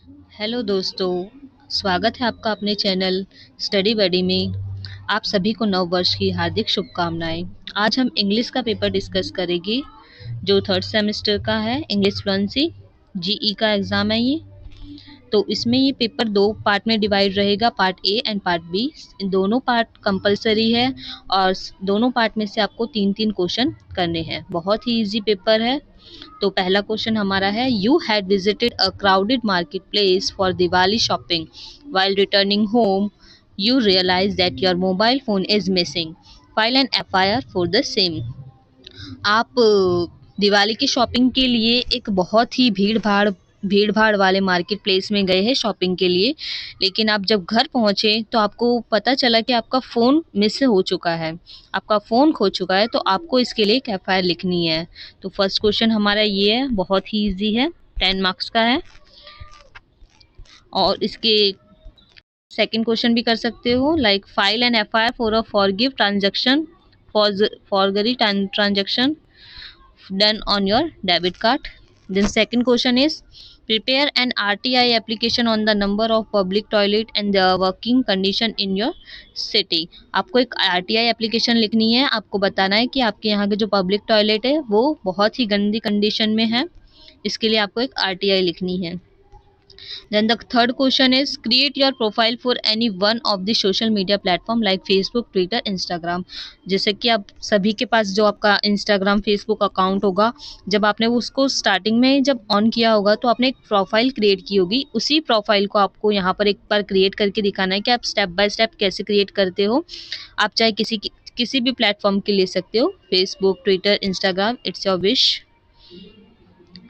Hello दोस्तों, स्वागत है आपका अपने चैनल स्टडी बडी में। आप सभी को नव वर्ष की हार्दिक शुभकामनाएं। आज हम इंग्लिश का पेपर डिस्कस करेंगे जो थर्ड सेमेस्टर का है, इंग्लिश फ्लुएंसी जीई का एग्ज़ाम है ये। तो इसमें ये पेपर दो पार्ट में डिवाइड रहेगा, part A and part B. दोनों पार्ट कंपलसरी है और दोनों पार्ट में से आपको तीन तीन क्वेश्चन करने हैं। बहुत ही इजी पेपर है। तो पहला क्वेश्चन हमारा है, you had visited a crowded market place for Diwali shopping while returning home you realise that your mobile phone is missing, file an FIR for the same. आप दिवाली की शॉपिंग के लिए एक बहुत ही भीड़ भाड़ वाले मार्केट प्लेस में गए हैं शॉपिंग के लिए, लेकिन आप जब घर पहुंचे तो आपको पता चला कि आपका फ़ोन मिस हो चुका है, आपका फ़ोन खो चुका है। तो आपको इसके लिए एक एफआईआर लिखनी है। तो फर्स्ट क्वेश्चन हमारा ये है, बहुत ही इजी है, 10 मार्क्स का है। और इसके सेकंड क्वेश्चन भी कर सकते हो, like file an FIR for a forgive transaction forgery transaction done on your debit card. Then second question is, prepare an RTI application on the number of public toilet and the working condition in your city. आपको एक RTI application लिखनी है। आपको बताना है कि आपके यहाँ के जो पब्लिक टॉयलेट है वो बहुत ही गंदी कंडीशन में है। इसके लिए आपको एक RTI लिखनी है। Then the third question is, create your profile for any one of the social media platform like Facebook, Twitter, Instagram. जैसे कि आप सभी के पास जो आपका Instagram, Facebook अकाउंट होगा, जब आपने उसको स्टार्टिंग में जब ऑन किया होगा तो आपने एक प्रोफाइल क्रिएट की होगी। उसी प्रोफाइल को आपको यहाँ पर एक बार क्रिएट करके दिखाना है कि आप स्टेप बाय स्टेप कैसे क्रिएट करते हो। आप चाहे किसी भी प्लेटफॉर्म के ले सकते हो, Facebook, Twitter, Instagram, it's your wish.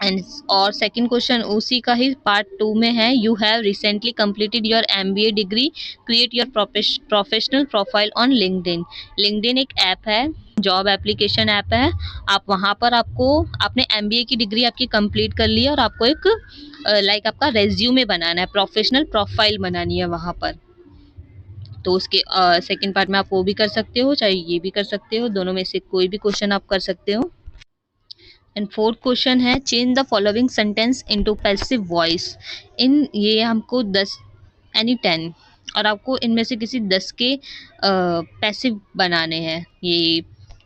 And और सेकंड क्वेश्चन उसी का ही पार्ट 2 में है, you have recently completed your MBA degree, create your professional profile on LinkedIn. LinkedIn एक ऐप है, जॉब एप्लीकेशन ऐप है। आप वहाँ पर आपने एमबीए की डिग्री आपकी कंप्लीट कर ली है और आपको एक लाइक आपका रेज्यूमे बनाना है, प्रोफेशनल प्रोफाइल बनानी है वहाँ पर। तो उसके सेकंड पार्ट में आप वो भी कर सकते हो, चाहे ये भी कर सकते हो, दोनों में से कोई भी क्वेश्चन आप कर सकते हो। एंड फोर्थ क्वेश्चन है, change the following sentence into passive voice. ये हमको 10 एनी 10 और आपको इनमें से किसी 10 के पैसिव बनाने हैं। ये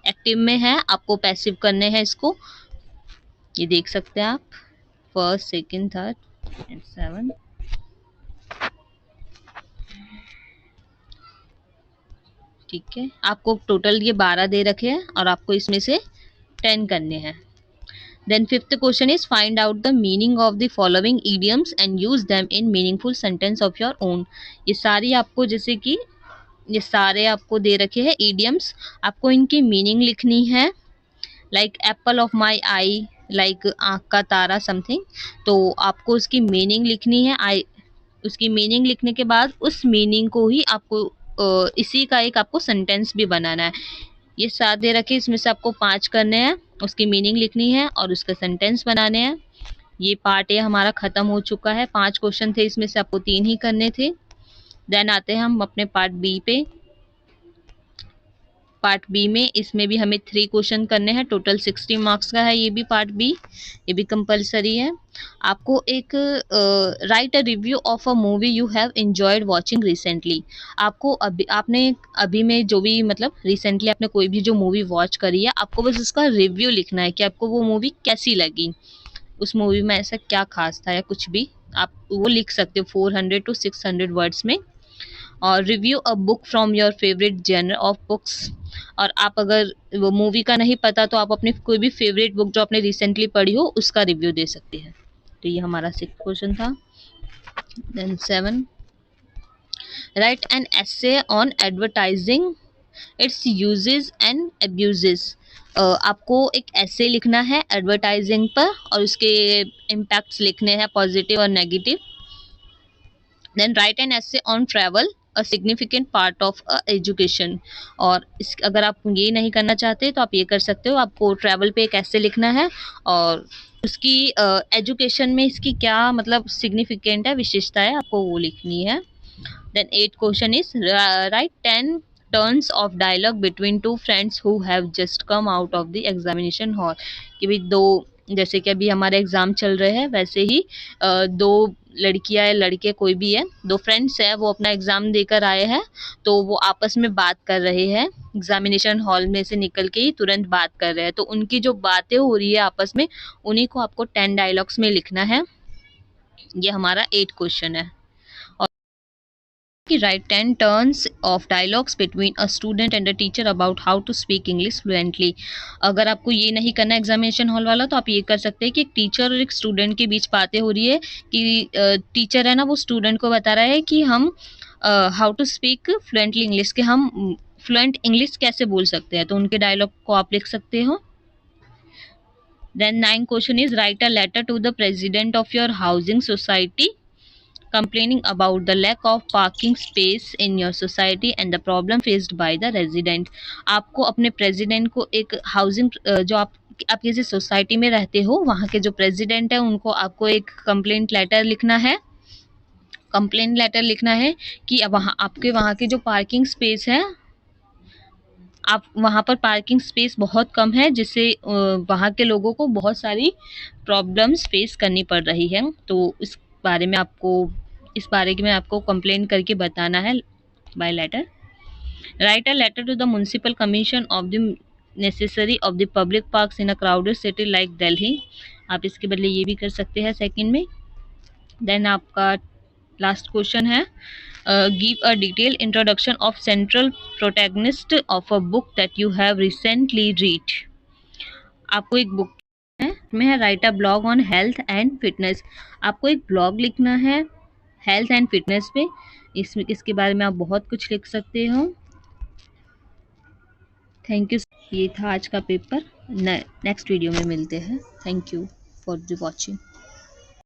एक्टिव में है, आपको पैसिव करने हैं इसको। ये देख सकते हैं आप, फर्स्ट, सेकंड, थर्ड एंड 7। ठीक है, आपको टोटल ये 12 दे रखे हैं और आपको इसमें से 10 करने हैं। Then fifth question is, find out the meaning of the following idioms and use them in meaningful sentence of your own. ये सारी आपको जैसे कि ये सारे आपको दे रखे हैं idioms, आपको इनकी मीनिंग लिखनी है। Like Apple of my I, like आँख का तारा समथिंग। तो आपको उसकी मीनिंग लिखनी है। उसकी मीनिंग लिखने के बाद उस मीनिंग को ही आपको इसी का एक आपको सेंटेंस भी बनाना है। ये 7 दे रखे, इसमें से आपको 5 करने हैं, उसकी मीनिंग लिखनी है और उसका सेंटेंस बनाने हैं। ये पार्ट ए हमारा खत्म हो चुका है। 5 क्वेश्चन थे, इसमें से आपको 3 ही करने थे। देन आते हैं हम अपने पार्ट बी पे। पार्ट बी में इसमें भी हमें 3 क्वेश्चन करने हैं, टोटल 60 मार्क्स का है ये भी पार्ट बी। ये भी कंपलसरी है। आपको एक right a review of a movie you have enjoyed watching recently. आपको आपने अभी में जो भी मतलब रिसेंटली आपने कोई भी जो मूवी वॉच करी है, आपको बस उसका रिव्यू लिखना है कि आपको वो मूवी कैसी लगी, उस मूवी में ऐसा क्या खास था या कुछ भी आप वो लिख सकते हो 400 to 600 वर्ड्स में। और review a book from your favourite genre of books. और आप अगर वो मूवी का नहीं पता तो आप अपनी कोई भी फेवरेट बुक जो आपने रिसेंटली पढ़ी हो उसका रिव्यू दे सकते हैं। तो ये हमारा 6th क्वेश्चन था। Then 7, write an essay on advertising, it's uses and abuses. आपको एक ऐसे लिखना है एडवर्टाइजिंग पर और उसके इम्पैक्ट्स लिखने हैं, पॉजिटिव और नेगेटिव। देन राइट एन ऐसे on travel, a significant part of a education. और इस अगर आप ये नहीं करना चाहते तो आप ये कर सकते हो, आपको ट्रैवल पे एक ऐसे लिखना है और उसकी एजुकेशन में इसकी क्या मतलब सिग्निफिकेंट है, विशेषता है, आपको वो लिखनी है। Then 8th question is, write 10 turns of dialogue between two friends who have just come out of the examination hall. कि भाई दो, जैसे कि अभी हमारे एग्जाम चल रहे हैं वैसे ही दो लड़कियां या लड़के कोई भी है, दो फ्रेंड्स है, वो अपना एग्जाम देकर आए हैं, तो वो आपस में बात कर रहे हैं, एग्जामिनेशन हॉल में से निकल के ही तुरंत बात कर रहे हैं, तो उनकी जो बातें हो रही है आपस में, उन्हीं को आपको 10 डायलॉग्स में लिखना है। ये हमारा 8 क्वेश्चन है। और कि write 10 turns of dialogues between a student and a teacher about how to speak English fluently। अगर आपको ये नहीं करना एग्जामिनेशन हॉल वाला, तो आप ये कर सकते हैं कि एक टीचर और एक स्टूडेंट के बीच बातें हो रही है, कि टीचर है ना, वो स्टूडेंट को बता रहा है कि हम how to speak fluently English, के हम फ्लुएंट इंग्लिश कैसे बोल सकते हैं, तो उनके डायलॉग को आप लिख सकते हो। Then 9 question is write a letter to the president of your housing society complaining about the lack of parking space in your society and the problem faced by the resident। आपको अपने president को एक housing जो आप किसी society में रहते हो, वहाँ के जो प्रेसिडेंट है उनको आपको एक कंप्लेंट लेटर लिखना है। कंप्लेंट लेटर लिखना है कि अब वहाँ आपके वहाँ की जो पार्किंग स्पेस है, आप वहाँ पर पार्किंग स्पेस बहुत कम है, जिससे वहाँ के लोगों को बहुत सारी प्रॉब्लम्स फेस करनी पड़ रही है। तो इस बारे में आपको कंप्लेन करके बताना है by letter. Write a letter to the municipal commission of the necessary of the public parks in a crowded city like Delhi. आप इसके बदले ये भी कर सकते हैं सेकंड में। देन आपका लास्ट क्वेश्चन है give a detail introduction of central protagonist of a book that you have recently read. आपको एक बुक है right a blog on health and fitness. आपको एक ब्लॉग लिखना है हेल्थ एंड फिटनेस पे, इसके बारे में आप बहुत कुछ लिख सकते हो। Thank you. ये था आज का पेपर। नेक्स्ट वीडियो में मिलते हैं। Thank you for the watching.